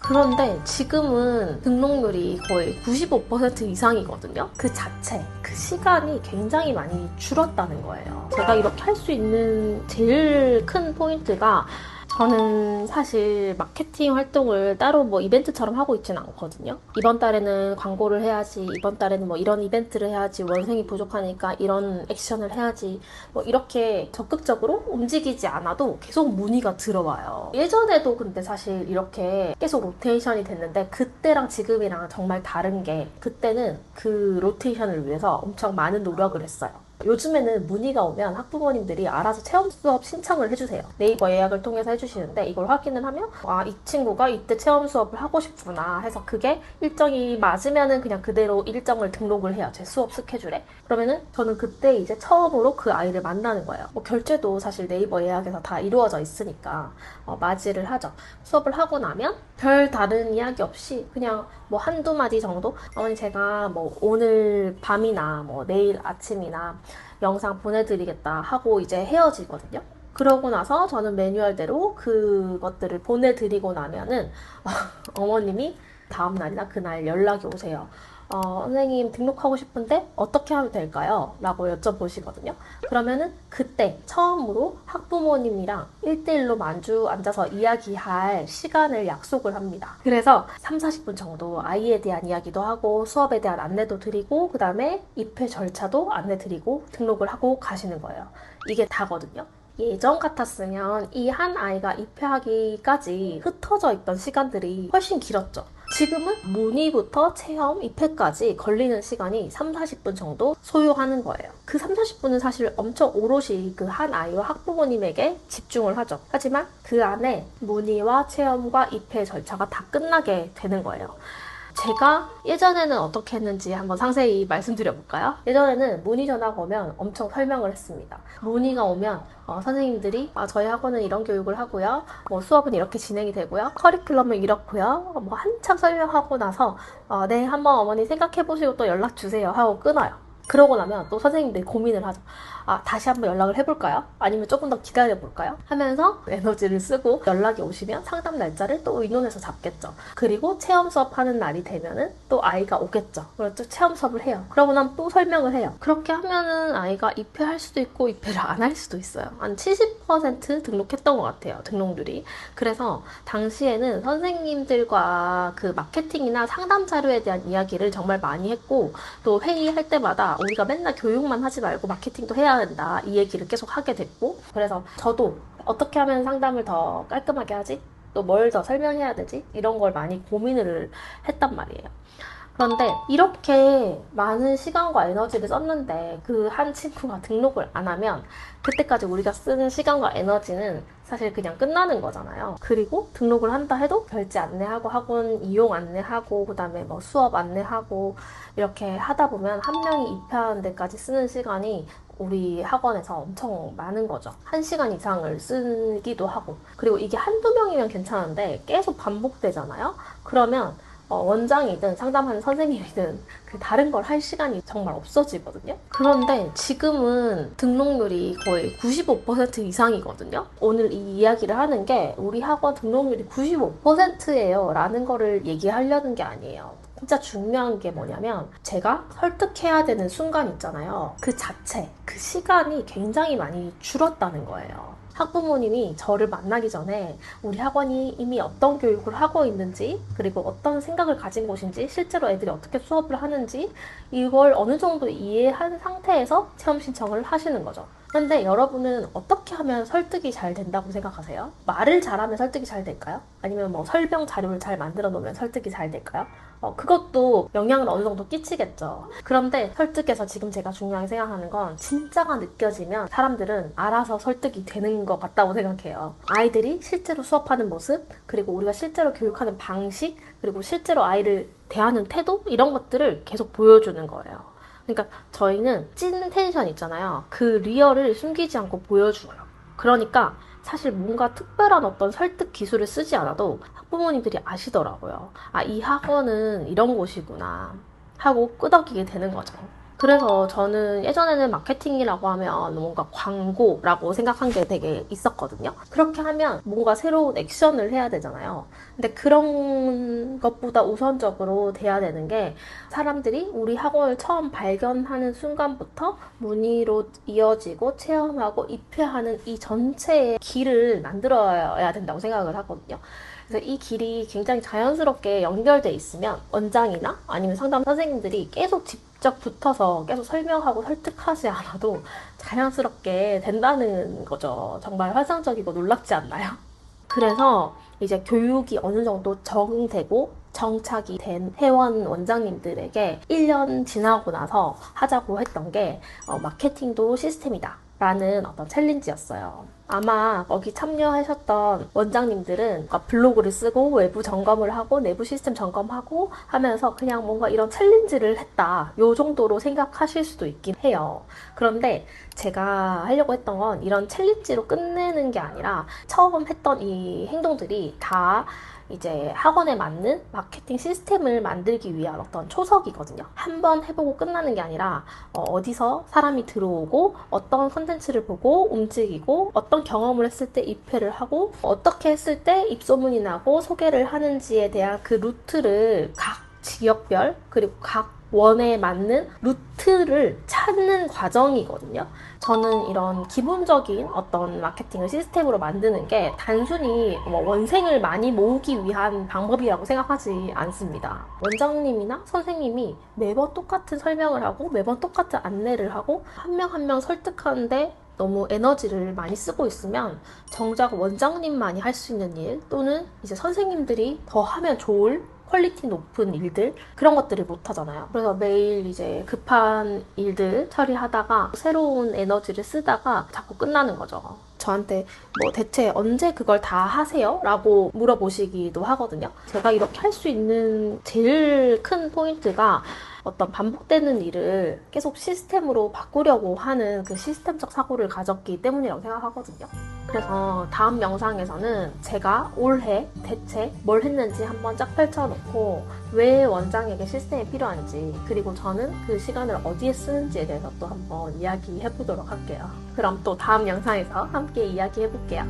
그런데 지금은 등록률이 거의 95% 이상이거든요. 그 자체, 그 시간이 굉장히 많이 줄었다는 거예요. 제가 이렇게 할 수 있는 제일 큰 포인트가, 저는 사실 마케팅 활동을 따로 뭐 이벤트처럼 하고 있지는 않거든요. 이번 달에는 광고를 해야지, 이번 달에는 뭐 이런 이벤트를 해야지, 원생이 부족하니까 이런 액션을 해야지, 뭐 이렇게 적극적으로 움직이지 않아도 계속 문의가 들어와요. 예전에도 근데 사실 이렇게 계속 로테이션이 됐는데, 그때랑 지금이랑 정말 다른 게, 그때는 그 로테이션을 위해서 엄청 많은 노력을 했어요. 요즘에는 문의가 오면 학부모님들이 알아서 체험 수업 신청을 해주세요. 네이버 예약을 통해서 해주시는데, 이걸 확인을 하면 이 친구가 이때 체험 수업을 하고 싶구나 해서 그게 일정이 맞으면은 그냥 그대로 일정을 등록을 해요. 제 수업 스케줄에. 그러면은 저는 그때 이제 처음으로 그 아이를 만나는 거예요. 뭐 결제도 사실 네이버 예약에서 다 이루어져 있으니까 맞이를 하죠. 수업을 하고 나면 별 다른 이야기 없이 그냥 뭐 한두 마디 정도, 어머니 제가 뭐 오늘 밤이나 뭐 내일 아침이나 영상 보내드리겠다 하고 이제 헤어지거든요. 그러고 나서 저는 매뉴얼대로 그것들을 보내드리고 나면은 어머님이 다음 날이나 그날 연락이 오세요. 선생님 등록하고 싶은데 어떻게 하면 될까요? 라고 여쭤보시거든요. 그러면은 그때 처음으로 학부모님이랑 1대1로 마주 앉아서 이야기할 시간을 약속을 합니다. 그래서 3, 40분 정도 아이에 대한 이야기도 하고 수업에 대한 안내도 드리고, 그 다음에 입회 절차도 안내 드리고 등록을 하고 가시는 거예요. 이게 다거든요. 예전 같았으면 이 한 아이가 입회하기까지 흩어져 있던 시간들이 훨씬 길었죠. 지금은 문의부터 체험, 입회까지 걸리는 시간이 3, 40분 정도 소요하는 거예요. 그 3, 40분은 사실 엄청 오롯이 그 한 아이와 학부모님에게 집중을 하죠. 하지만 그 안에 문의와 체험과 입회 절차가 다 끝나게 되는 거예요. 제가 예전에는 어떻게 했는지 한번 상세히 말씀드려볼까요? 예전에는 문의 전화가 오면 엄청 설명을 했습니다. 문의가 오면 선생님들이 저희 학원은 이런 교육을 하고요, 뭐 수업은 이렇게 진행이 되고요, 커리큘럼은 이렇고요, 뭐 한참 설명하고 나서 네, 한번 어머니 생각해보시고 또 연락 주세요 하고 끊어요. 그러고 나면 또 선생님들이 고민을 하죠. 다시 한번 연락을 해볼까요? 아니면 조금 더 기다려볼까요? 하면서 에너지를 쓰고 연락이 오시면 상담 날짜를 또 의논해서 잡겠죠. 그리고 체험 수업 하는 날이 되면은 또 아이가 오겠죠. 그래서 또 체험 수업을 해요. 그러고 나면 또 설명을 해요. 그렇게 하면은 아이가 입회할 수도 있고 입회를 안 할 수도 있어요. 한 70% 등록했던 것 같아요, 등록률이. 그래서 당시에는 선생님들과 그 마케팅이나 상담 자료에 대한 이야기를 정말 많이 했고, 또 회의할 때마다 우리가 맨날 교육만 하지 말고 마케팅도 해야 된다, 이 얘기를 계속 하게 됐고, 그래서 저도 어떻게 하면 상담을 더 깔끔하게 하지? 또 뭘 더 설명해야 되지? 이런 걸 많이 고민을 했단 말이에요. 그런데 이렇게 많은 시간과 에너지를 썼는데 그 한 친구가 등록을 안 하면 그때까지 우리가 쓰는 시간과 에너지는 사실 그냥 끝나는 거잖아요. 그리고 등록을 한다 해도 결제 안내하고 학원 이용 안내하고 그다음에 뭐 수업 안내하고 이렇게 하다 보면 한 명이 입회하는 데까지 쓰는 시간이 우리 학원에서 엄청 많은 거죠. 1시간 이상을 쓰기도 하고. 그리고 이게 한두 명이면 괜찮은데 계속 반복되잖아요. 그러면 원장이든 상담하는 선생님이든 그 다른 걸 할 시간이 정말 없어지거든요. 그런데 지금은 등록률이 거의 95% 이상이거든요. 오늘 이 이야기를 하는 게 우리 학원 등록률이 95%예요 라는 거를 얘기하려는 게 아니에요. 진짜 중요한 게 뭐냐면, 제가 설득해야 되는 순간 있잖아요. 그 자체, 그 시간이 굉장히 많이 줄었다는 거예요. 학부모님이 저를 만나기 전에 우리 학원이 이미 어떤 교육을 하고 있는지, 그리고 어떤 생각을 가진 곳인지, 실제로 애들이 어떻게 수업을 하는지 이걸 어느 정도 이해한 상태에서 체험 신청을 하시는 거죠. 근데 여러분은 어떻게 하면 설득이 잘 된다고 생각하세요? 말을 잘하면 설득이 잘 될까요? 아니면 뭐 설명 자료를 잘 만들어 놓으면 설득이 잘 될까요? 그것도 영향을 어느 정도 끼치겠죠. 그런데 설득에서 지금 제가 중요하게 생각하는 건, 진짜가 느껴지면 사람들은 알아서 설득이 되는 것 같다고 생각해요. 아이들이 실제로 수업하는 모습, 그리고 우리가 실제로 교육하는 방식, 그리고 실제로 아이를 대하는 태도, 이런 것들을 계속 보여주는 거예요. 그러니까 저희는 찐 텐션 있잖아요. 그 리얼을 숨기지 않고 보여줘요. 그러니까 사실 뭔가 특별한 어떤 설득 기술을 쓰지 않아도 학부모님들이 아시더라고요. 이 학원은 이런 곳이구나 하고 끄덕이게 되는 거죠. 그래서 저는 예전에는 마케팅이라고 하면 뭔가 광고라고 생각한 게 되게 있었거든요. 그렇게 하면 뭔가 새로운 액션을 해야 되잖아요. 근데 그런 것보다 우선적으로 돼야 되는 게 사람들이 우리 학원을 처음 발견하는 순간부터 문의로 이어지고 체험하고 입회하는 이 전체의 길을 만들어야 된다고 생각을 하거든요. 그래서 이 길이 굉장히 자연스럽게 연결돼 있으면 원장이나 아니면 상담 선생님들이 계속 직접 붙어서 계속 설명하고 설득하지 않아도 자연스럽게 된다는 거죠. 정말 환상적이고 놀랍지 않나요? 그래서 이제 교육이 어느 정도 적응되고 정착이 된 회원 원장님들에게 1년 지나고 나서 하자고 했던 게 마케팅도 시스템이다 라는 어떤 챌린지였어요. 아마 거기 참여하셨던 원장님들은 블로그를 쓰고 외부 점검을 하고 내부 시스템 점검하고 하면서 그냥 뭔가 이런 챌린지를 했다 요 정도로 생각하실 수도 있긴 해요. 그런데 제가 하려고 했던 건 이런 챌린지로 끝내는 게 아니라 처음 했던 이 행동들이 다 이제 학원에 맞는 마케팅 시스템을 만들기 위한 어떤 초석이거든요. 한번 해보고 끝나는 게 아니라 어디서 사람이 들어오고 어떤 컨텐츠를 보고 움직이고 어떤 경험을 했을 때 입회를 하고 어떻게 했을 때 입소문이 나고 소개를 하는지에 대한 그 루트를 각 지역별 그리고 각 원에 맞는 루트를 찾는 과정이거든요. 저는 이런 기본적인 어떤 마케팅을 시스템으로 만드는 게 단순히 원생을 많이 모으기 위한 방법이라고 생각하지 않습니다. 원장님이나 선생님이 매번 똑같은 설명을 하고 매번 똑같은 안내를 하고 한 명 한 명 설득하는데 너무 에너지를 많이 쓰고 있으면 정작 원장님만이 할 수 있는 일 또는 이제 선생님들이 더 하면 좋을 퀄리티 높은 일들 그런 것들을 못 하잖아요. 그래서 매일 이제 급한 일들 처리하다가 새로운 에너지를 쓰다가 자꾸 끝나는 거죠. 저한테 대체 언제 그걸 다 하세요? 라고 물어보시기도 하거든요. 제가 이렇게 할 수 있는 제일 큰 포인트가 어떤 반복되는 일을 계속 시스템으로 바꾸려고 하는 그 시스템적 사고를 가졌기 때문이라고 생각하거든요. 그래서 다음 영상에서는 제가 올해 대체 뭘 했는지 한번 쫙 펼쳐놓고 왜 원장에게 시스템이 필요한지 그리고 저는 그 시간을 어디에 쓰는지에 대해서 또 한번 이야기해보도록 할게요. 그럼 또 다음 영상에서 함께 이야기해볼게요.